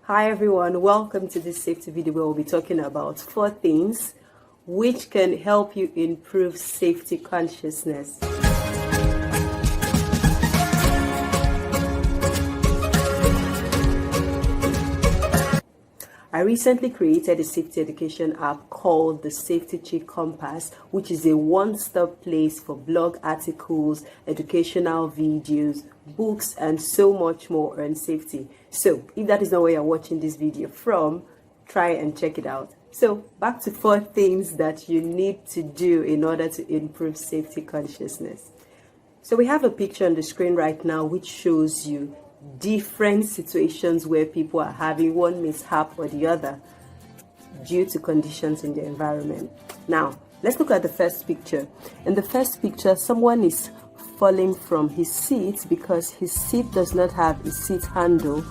Hi everyone, welcome to this safety video where we'll be talking about 4 things which can help you improve safety consciousness. I recently created a safety education app called the Safety Chick Compass, which is a one-stop place for blog articles, educational videos, books, and so much more on safety. So if that is not where you're watching this video from, try and check it out. So back to 4 things that you need to do in order to improve safety consciousness. So we have a picture on the screen right now which shows you different situations where people are having one mishap or the other due to conditions in the environment. Now, let's look at the first picture. In the first picture, someone is falling from his seat because his seat does not have a seat handle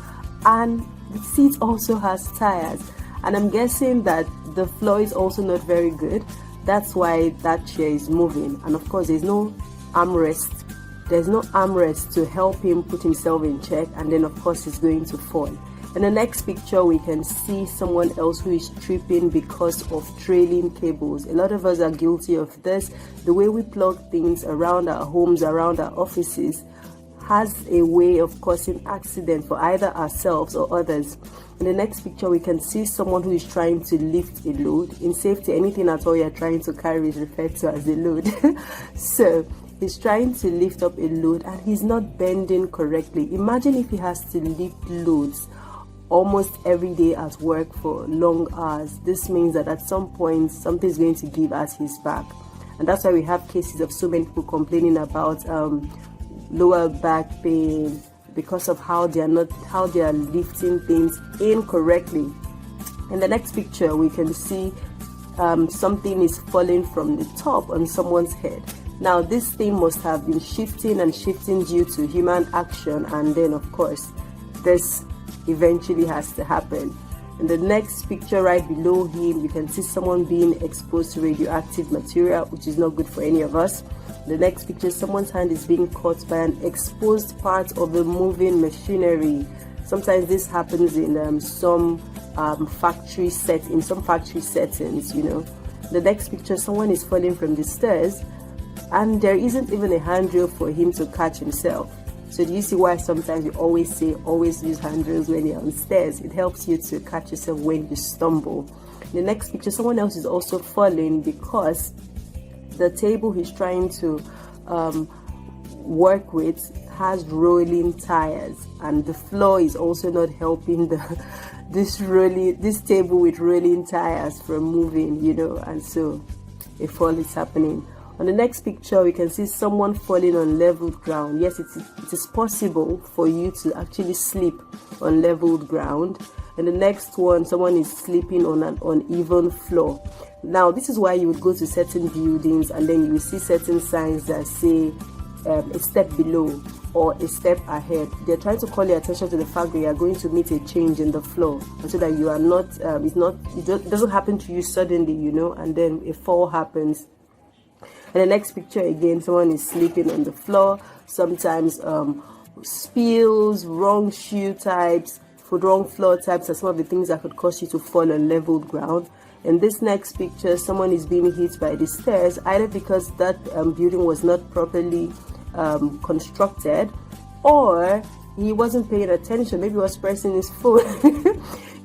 and the seat also has tires. And I'm guessing that the floor is also not very good. That's why that chair is moving. And of course, there's no armrest. There's no armrest to help him put himself in check, and then of course he's going to fall. In the next picture, we can see someone else who is tripping because of trailing cables. A lot of us are guilty of this. The way we plug things around our homes, around our offices, has a way of causing accident for either ourselves or others. In the next picture, we can see someone who is trying to lift a load. In safety, anything at all you're trying to carry is referred to as a load. So he's trying to lift up a load and he's not bending correctly. Imagine if he has to lift loads almost every day at work for long hours. This means that at some point something's going to give at his back. And that's why we have cases of so many people complaining about lower back pain because of how they are lifting things incorrectly. In the next picture, we can see something is falling from the top on someone's head. Now, this thing must have been shifting and shifting due to human action, and then of course this eventually has to happen. In the next picture right below him, you can see someone being exposed to radioactive material, which is not good for any of us. The next picture, someone's hand is being caught by an exposed part of the moving machinery. Sometimes this happens in some factory settings, you know. The next picture, someone is falling from the stairs and there isn't even a handrail for him to catch himself. So do you see why sometimes you always say always use handrails when you're on stairs? It helps you to catch yourself when you stumble. In the next picture, someone else is also falling because the table he's trying to work with has rolling tires, and the floor is also not helping this table with rolling tires from moving, you know, and so a fall is happening. On the next picture, we can see someone falling on leveled ground. Yes, it is possible for you to actually sleep on leveled ground. And the next one, someone is sleeping on an uneven floor. Now, this is why you would go to certain buildings and then you will see certain signs that say a step below or a step ahead. They're trying to call your attention to the fact that you are going to meet a change in the floor, so that you are not, it doesn't happen to you suddenly, you know, and then a fall happens. And the next picture again, someone is sleeping on the floor. Sometimes spills, wrong shoe types, wrong floor types are some of the things that could cause you to fall on leveled ground. In this next picture, someone is being hit by the stairs, either because that building was not properly constructed, or he wasn't paying attention. Maybe he was pressing his phone.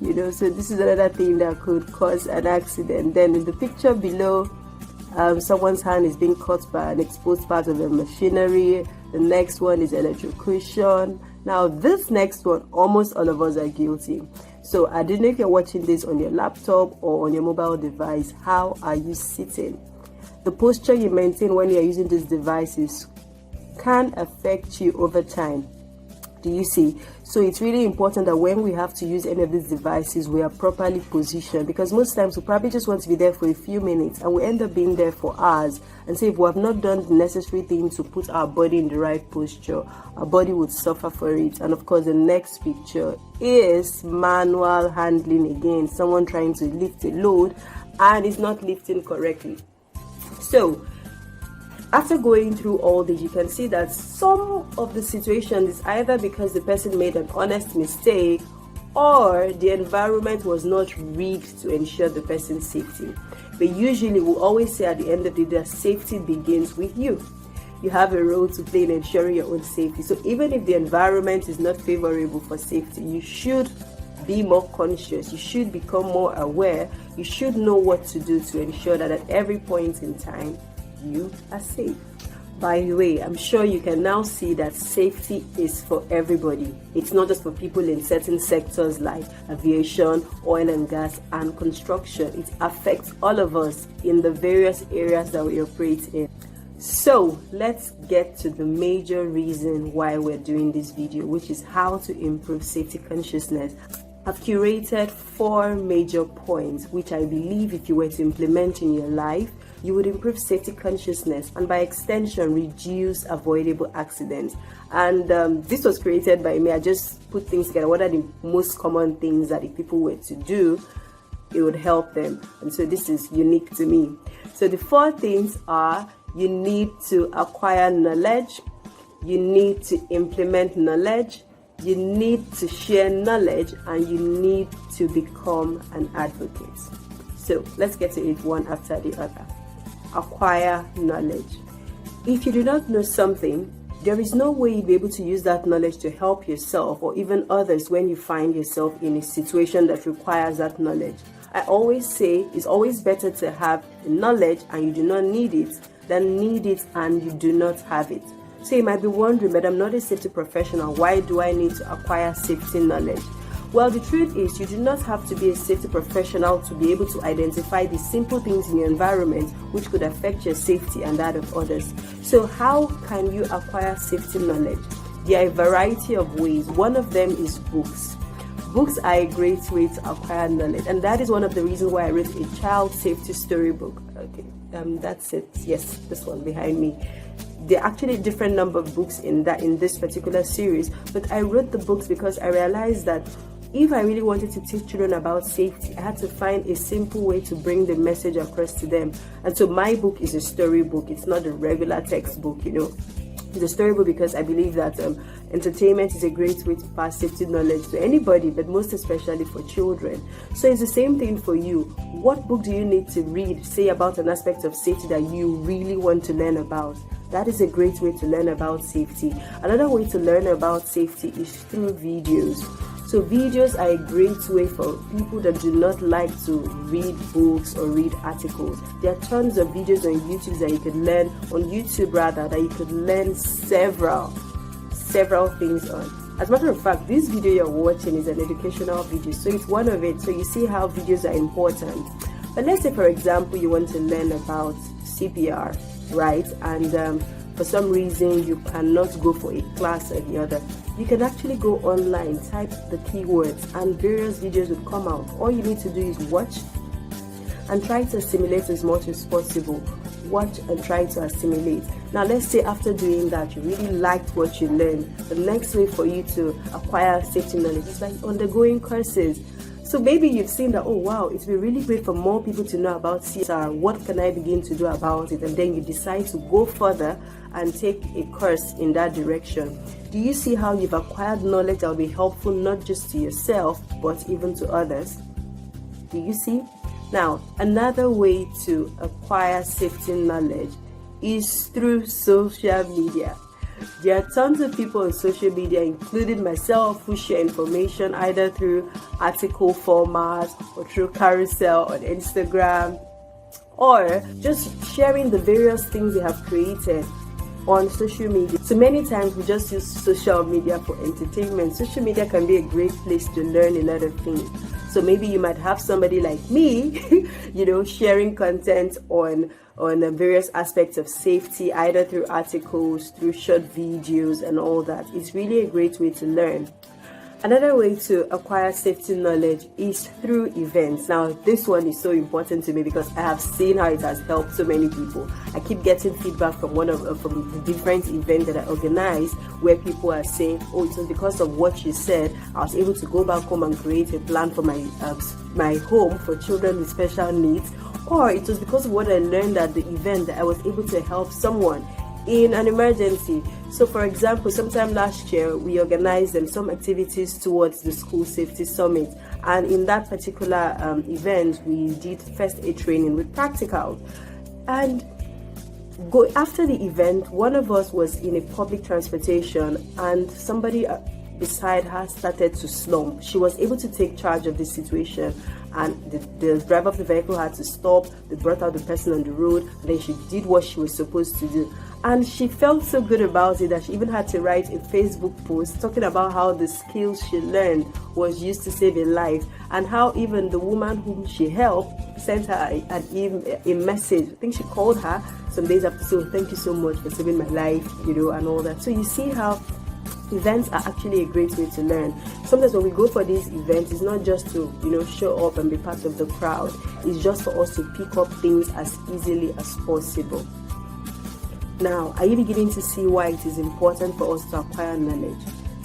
You know, so this is another thing that could cause an accident. Then in the picture below, someone's hand is being caught by an exposed part of the machinery. The next one is electrocution. Now, this next one, almost all of us are guilty. So I don't know if you're watching this on your laptop or on your mobile device. How are you sitting? The posture you maintain when you're using these devices can affect you over time. Do you see? So it's really important that when we have to use any of these devices, we are properly positioned, because most times we probably just want to be there for a few minutes and we end up being there for hours. And so if we have not done the necessary thing to put our body in the right posture, our body would suffer for it. And of course, the next picture is manual handling again. Someone trying to lift a load and is not lifting correctly. So after going through all this, you can see that some of the situation is either because the person made an honest mistake, or the environment was not rigged to ensure the person's safety. But usually we'll always say at the end of the day, safety begins with you. You have a role to play in ensuring your own safety. So even if the environment is not favorable for safety, you should be more conscious. You should become more aware. You should know what to do to ensure that at every point in time, you are safe. By the way, I'm sure you can now see that safety is for everybody. It's not just for people in certain sectors like aviation, oil and gas, and construction. It affects all of us in the various areas that we operate in. So let's get to the major reason why we're doing this video, which is how to improve safety consciousness. I've curated 4 major points which I believe if you were to implement in your life, you would improve safety consciousness and by extension reduce avoidable accidents. And this was created by me. I just put things together. What are the most common things that if people were to do, it would help them? And so this is unique to me. So the 4 things are: you need to acquire knowledge, you need to implement knowledge, you need to share knowledge, and you need to become an advocate. So let's get to it one after the other. Acquire knowledge. If you do not know something, there is no way you'll be able to use that knowledge to help yourself or even others when you find yourself in a situation that requires that knowledge. I always say it's always better to have knowledge and you do not need it than need it and you do not have it. So you might be wondering, but I'm not a safety professional. Why do I need to acquire safety knowledge? Well, the truth is you do not have to be a safety professional to be able to identify the simple things in your environment which could affect your safety and that of others. So how can you acquire safety knowledge? There are a variety of ways. One of them is books. Books are a great way to acquire knowledge, and that is one of the reasons why I wrote a child safety storybook. Okay, that's it. Yes, this one behind me. There are actually a different number of books in this particular series, but I wrote the books because I realized that if I really wanted to teach children about safety, I had to find a simple way to bring the message across to them. And so my book is a storybook. It's not a regular textbook, It's a storybook because I believe that entertainment is a great way to pass safety knowledge to anybody, but most especially for children. So it's the same thing for you. What book do you need to read, say about an aspect of safety that you really want to learn about? That is a great way to learn about safety. Another way to learn about safety is through videos. So videos are a great way for people that do not like to read books or read articles. There are tons of videos on YouTube that you could learn, that you could learn several things on. As a matter of fact, this video you're watching is an educational video, so it's one of it. So you see how videos are important. But let's say, for example, you want to learn about CPR, right? And for some reason you cannot go for a class or the other. You can actually go online, type the keywords, and various videos will come out. All you need to do is watch and try to assimilate as much as possible. Watch and try to assimilate. Now let's say after doing that you really liked what you learned. The next way for you to acquire safety knowledge is by undergoing courses. So maybe you've seen that, oh wow, it's been really great for more people to know about CSR. What can I begin to do about it? And then you decide to go further and take a course in that direction. Do you see how you've acquired knowledge that will be helpful not just to yourself, but even to others? Do you see? Now, another way to acquire safety knowledge is through social media. There are tons of people on social media, including myself, who share information either through article format or through carousel on Instagram, or just sharing the various things they have created on social media. So many times we just use social media for entertainment. Social media can be a great place to learn a lot of things. So maybe you might have somebody like me, sharing content on various aspects of safety, either through articles, through short videos and all that. It's really a great way to learn. Another way to acquire safety knowledge is through events. Now, this one is so important to me because I have seen how it has helped so many people. I keep getting feedback from from the different events that I organize where people are saying, oh, it was because of what you said, I was able to go back home and create a plan for my home for children with special needs. Or it was because of what I learned at the event that I was able to help someone in an emergency. So for example, sometime last year we organized some activities towards the school safety summit, and in that particular event we did first aid training with practicals. And after the event, one of us was in a public transportation and somebody beside her started to slump. She was able to take charge of the situation, and the driver of the vehicle had to stop. They brought out the person on the road, and then she did what she was supposed to do. And she felt so good about it that she even had to write a Facebook post talking about how the skills she learned was used to save a life, and how even the woman whom she helped sent her a message. I think she called her some days after, so thank you so much for saving my life, and all that. So you see how events are actually a great way to learn. Sometimes when we go for these events, it's not just to show up and be part of the crowd. It's just for us to pick up things as easily as possible. Now, are you beginning to see why it is important for us to acquire knowledge?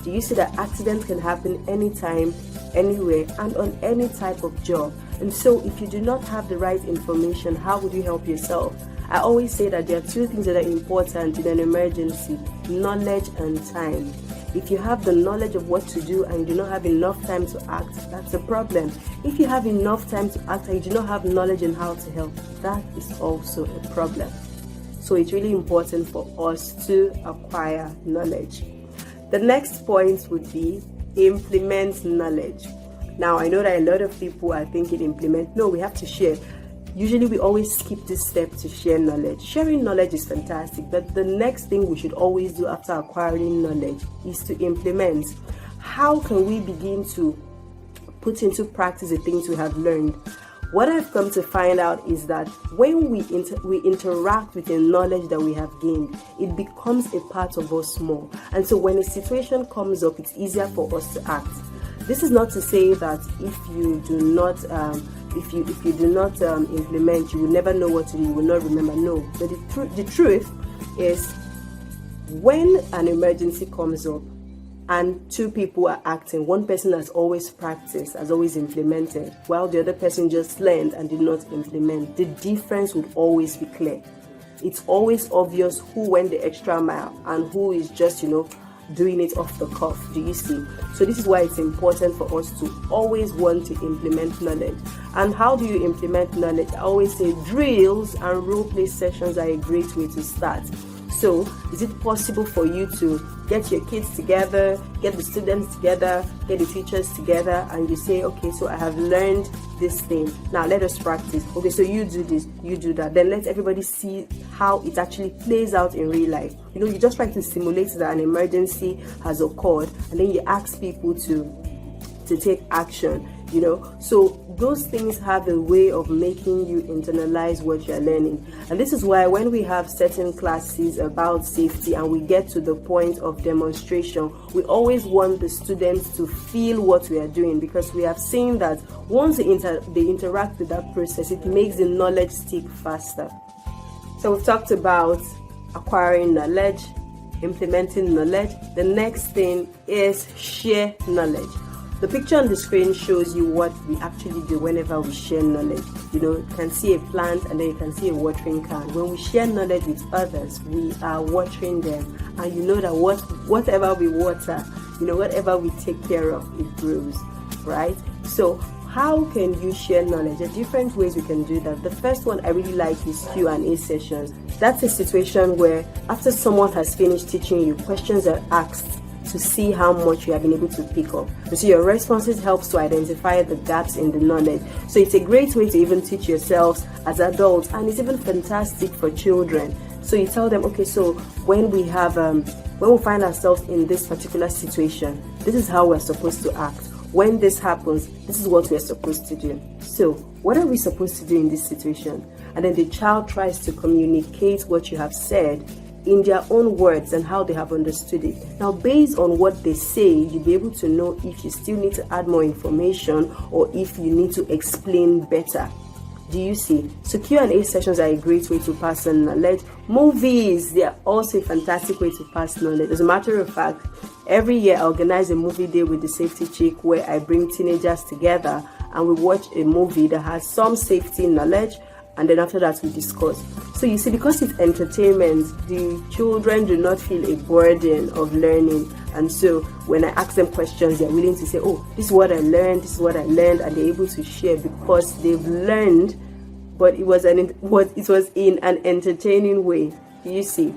Do you see that accidents can happen anytime, anywhere, and on any type of job? And so if you do not have the right information, how would you help yourself? I always say that there are two things that are important in an emergency: knowledge and time. If you have the knowledge of what to do and you do not have enough time to act, that's a problem. If you have enough time to act and you do not have knowledge on how to help, that is also a problem. So it's really important for us to acquire knowledge. The next point would be implement knowledge. Now, I know that a lot of people are thinking implement. No, we have to share. Usually we always skip this step to share knowledge. Sharing knowledge is fantastic, but the next thing we should always do after acquiring knowledge is to implement. How can we begin to put into practice the things we have learned? What I've come to find out is that when we interact with the knowledge that we have gained, it becomes a part of us more. And so when a situation comes up, it's easier for us to act. This is not to say that if you do not implement, you will never know what to do, you will not remember. No, but the truth is, when an emergency comes up and two people are acting, one person has always practiced, has always implemented, while the other person just learned and did not implement, the difference would always be clear. It's always obvious who went the extra mile and who is just doing it off the cuff. Do you see? So this is why it's important for us to always want to implement knowledge. And how do you implement knowledge? I always say drills and role play sessions are a great way to start. So is it possible for you to get your kids together, get the students together, get the teachers together, and you say, okay, so I have learned this thing. Now let us practice. Okay, so you do this, you do that. Then let everybody see how it actually plays out in real life. You just try to simulate that an emergency has occurred, and then you ask people to take action. So those things have a way of making you internalize what you're learning. And this is why when we have certain classes about safety and we get to the point of demonstration, we always want the students to feel what we are doing, because we have seen that once they interact with that process, it makes the knowledge stick faster. So we've talked about acquiring knowledge, implementing knowledge. The next thing is share knowledge. The picture on the screen shows you what we actually do whenever we share knowledge. You can see a plant and then you can see a watering can. When we share knowledge with others, we are watering them. And you know that whatever we water, whatever we take care of, it grows, right? So how can you share knowledge? There are different ways we can do that. The first one I really like is Q&A sessions. That's a situation where after someone has finished teaching you, questions are asked to see how much you have been able to pick up. So your responses helps to identify the gaps in the knowledge. So it's a great way to even teach yourselves as adults, and it's even fantastic for children. So you tell them, okay, so when we find ourselves in this particular situation, this is how we're supposed to act. When this happens, this is what we're supposed to do. So what are we supposed to do in this situation? And then the child tries to communicate what you have said in their own words and how they have understood it. Now, based on what they say, you'll be able to know if you still need to add more information or if you need to explain better. Do you see? So Q&A sessions are a great way to pass on knowledge. Movies, they are also a fantastic way to pass knowledge. As a matter of fact, every year I organize a movie day with the Safety Chick, where I bring teenagers together and we watch a movie that has some safety knowledge and then after that we discuss. So you see, because it's entertainment, the children do not feel a burden of learning. And so when I ask them questions, they're willing to say, oh, this is what I learned, this is what I learned, and they're able to share because they've learned, but it was in an entertaining way. You see.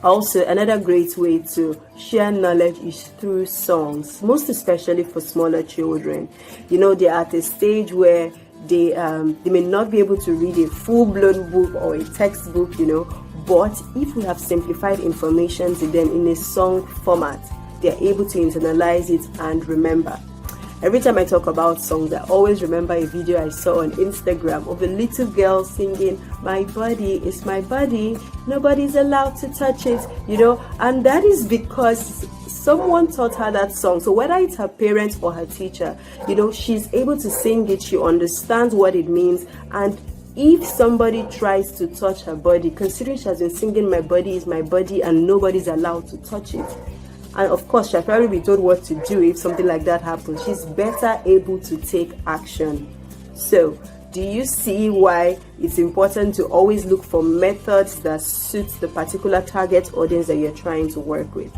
Also, another great way to share knowledge is through songs, most especially for smaller children. You know, they're at a stage where they may not be able to read a full-blown book or a textbook, you know, but if we have simplified information to them in a song format, they're able to internalize it and remember. Every time I talk about songs, I always remember a video I saw on Instagram of a little girl singing, "My body is my body, nobody's allowed to touch it," you know, and that is because someone taught her that song. So whether it's her parents or her teacher, you know, she's able to sing it, she understands what it means. And if somebody tries to touch her body, considering she has been singing "My body is my body" and nobody's allowed to touch it, and of course she'll probably be told what to do if something like that happens, she's better able to take action. So do you see why it's important to always look for methods that suit the particular target audience that you're trying to work with?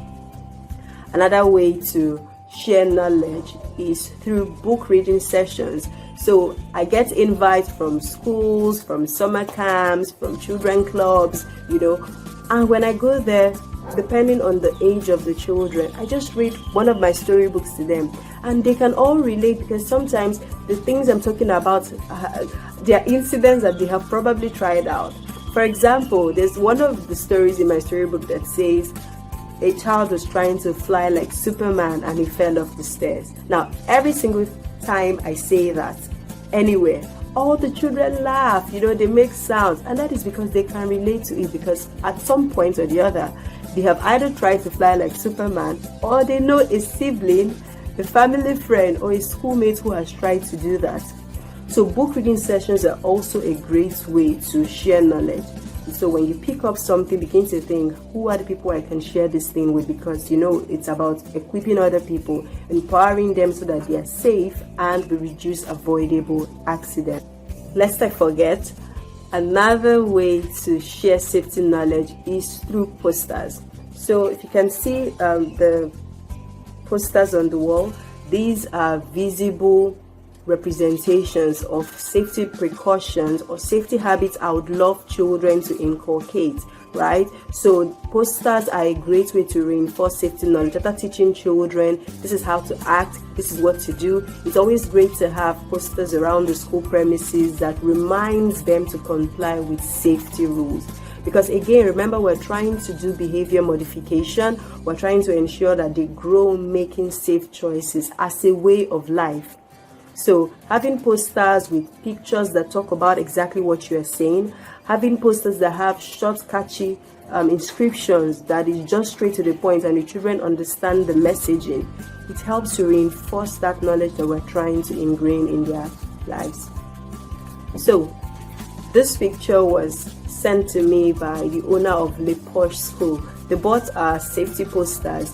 Another way to share knowledge is through book reading sessions. So I get invites from schools, from summer camps, from children clubs, you know, and when I go there, depending on the age of the children, I just read one of my storybooks to them, and they can all relate because sometimes the things I'm talking about, they are incidents that they have probably tried out. For example, there's one of the stories in my storybook that says a child was trying to fly like Superman and he fell off the stairs. Now, every single time I say that, anywhere, all the children laugh, you know, they make sounds, and that is because they can relate to it, because at some point or the other, they have either tried to fly like Superman, or they know a sibling, a family friend, or a schoolmate who has tried to do that. So book reading sessions are also a great way to share knowledge. So when you pick up something, begin to think, who are the people I can share this thing with? Because, you know, it's about equipping other people, empowering them so that they are safe and we reduce avoidable accidents. Lest I forget, another way to share safety knowledge is through posters. So if you can see the posters on the wall, these are visible representations of safety precautions or safety habits I would love children to inculcate, right? So posters are a great way to reinforce safety knowledge. After teaching children, this is how to act, this is what to do. It's always great to have posters around the school premises that reminds them to comply with safety rules. Because again, remember, we're trying to do behavior modification. We're trying to ensure that they grow making safe choices as a way of life. So having posters with pictures that talk about exactly what you're saying, having posters that have short, catchy inscriptions that is just straight to the point and the children understand the messaging, it helps to reinforce that knowledge that we're trying to ingrain in their lives. So this picture was sent to me by the owner of Le Poche School. They bought our safety posters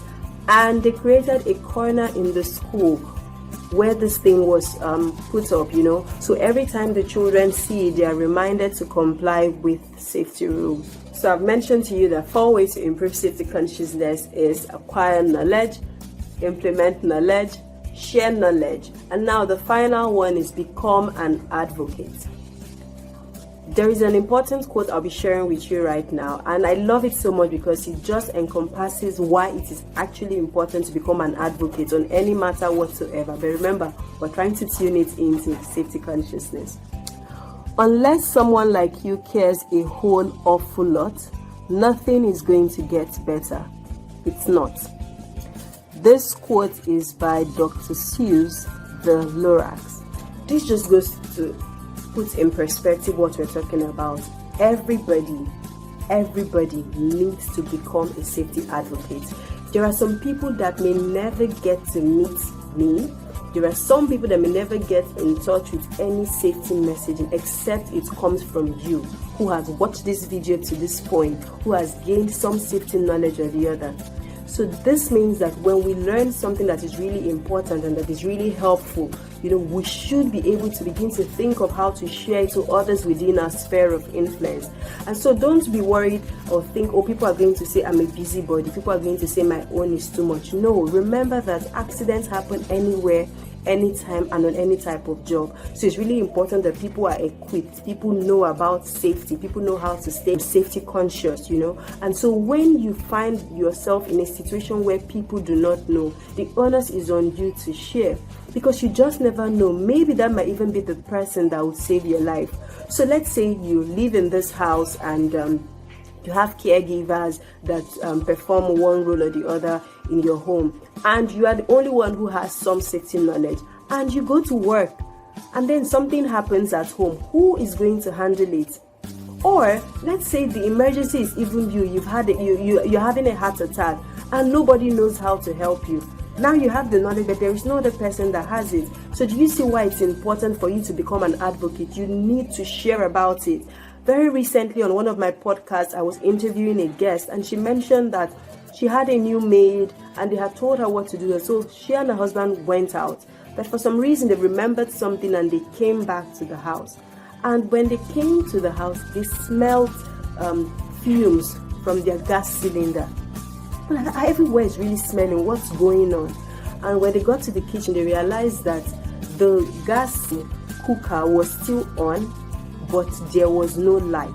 and they created a corner in the school where this thing was put up, you know. So every time the children see it, they are reminded to comply with safety rules. So I've mentioned to you that 4 ways to improve safety consciousness is acquire knowledge, implement knowledge, share knowledge, and now the final one is become an advocate. There is an important quote I'll be sharing with you right now, and I love it so much because it just encompasses why it is actually important to become an advocate on any matter whatsoever. But remember, we're trying to tune it into safety consciousness. Unless someone like you cares a whole awful lot, nothing is going to get better. It's not. This quote is by Dr. Seuss, the Lorax. This just goes to put in perspective what we're talking about. Everybody needs to become a safety advocate. There are some people that may never get to meet me. There are some people that may never get in touch with any safety messaging except it comes from you, who has watched this video to this point, who has gained some safety knowledge or the other. So this means that when we learn something that is really important and that is really helpful we should be able to begin to think of how to share it to others within our sphere of influence. And so don't be worried or think, oh, people are going to say I'm a busybody, people are going to say my own is too much. No, remember that accidents happen anywhere, anytime, and on any type of job. So it's really important that people are equipped, people know about safety, people know how to stay safety conscious, and so when you find yourself in a situation where people do not know, the onus is on you to share, because you just never know. Maybe that might even be the person that would save your life. So let's say you live in this house and you have caregivers that perform one role or the other in your home, and you are the only one who has some safety knowledge, and you go to work and then something happens at home. Who is going to handle it? Or let's say the emergency is even you're having a heart attack and nobody knows how to help you. Now you have the knowledge, but there is no other person that has it. So do you see why it's important for you to become an advocate? You need to share about it. Very recently on one of my podcasts, I was interviewing a guest, and she mentioned that she had a new maid and they had told her what to do. So she and her husband went out, but for some reason they remembered something and they came back to the house. And when they came to the house, they smelled fumes from their gas cylinder. Everywhere is really smelling. What's going on? And when they got to the kitchen, they realized that the gas cooker was still on, but there was no light.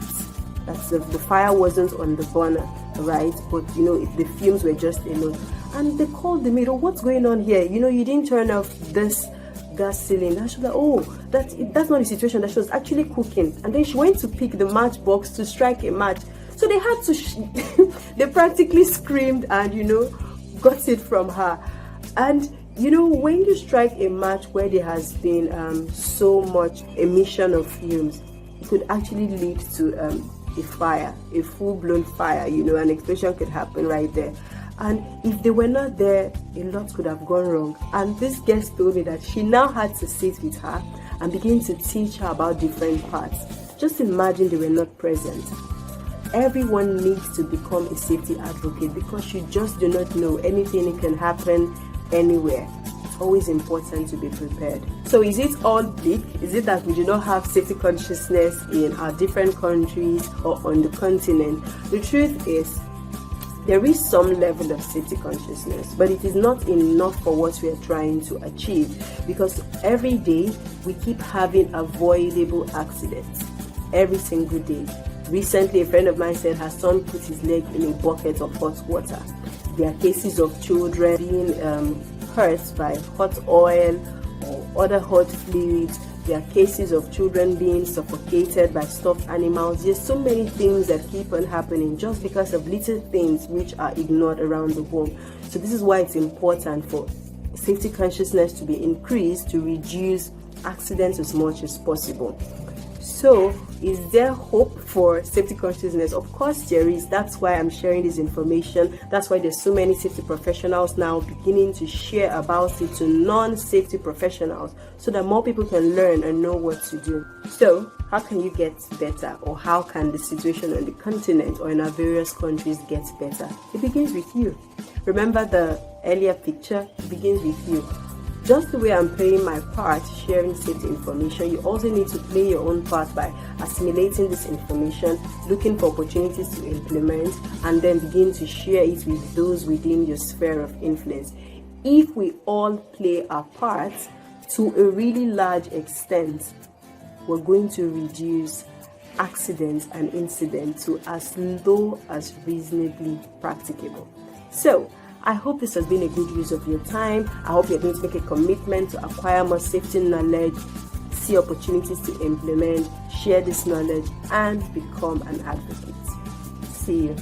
That's the fire wasn't on the burner, right? But the fumes were just alone. And they called the maid, oh, what's going on here? You didn't turn off this gas cylinder. She was like, oh, that's not the situation, that she was actually cooking. And then she went to pick the matchbox to strike a match. So they had to, they practically screamed and, got it from her. And, when you strike a match where there has been so much emission of fumes, it could actually lead to a fire, a full-blown fire, an explosion could happen right there. And if they were not there, a lot could have gone wrong. And this guest told me that she now had to sit with her and begin to teach her about different parts. Just imagine they were not present. Everyone needs to become a safety advocate, because you just do not know. Anything can happen anywhere. It's always important to be prepared. So is it all bleak? Is it that we do not have safety consciousness in our different countries or on the continent? The truth is, there is some level of safety consciousness, but it is not enough for what we are trying to achieve, because every day we keep having avoidable accidents. Every single day. Recently, a friend of mine said her son put his leg in a bucket of hot water. There are cases of children being hurt by hot oil or other hot fluids. There are cases of children being suffocated by stuffed animals. There's so many things that keep on happening just because of little things which are ignored around the home. So this is why it's important for safety consciousness to be increased to reduce accidents as much as possible. So, is there hope for safety consciousness? Of course there is. That's why I'm sharing this information. That's why there's so many safety professionals now beginning to share about it to non-safety professionals, so that more people can learn and know what to do. So, how can you get better? Or how can the situation on the continent or in our various countries get better? It begins with you. Remember the earlier picture? It begins with you. Just the way I'm playing my part, sharing safety information, you also need to play your own part by assimilating this information, looking for opportunities to implement, and then begin to share it with those within your sphere of influence. If we all play our part to a really large extent, we're going to reduce accidents and incidents to as low as reasonably practicable. So, I hope this has been a good use of your time. I hope you're going to make a commitment to acquire more safety knowledge, see opportunities to implement, share this knowledge, and become an advocate. See you.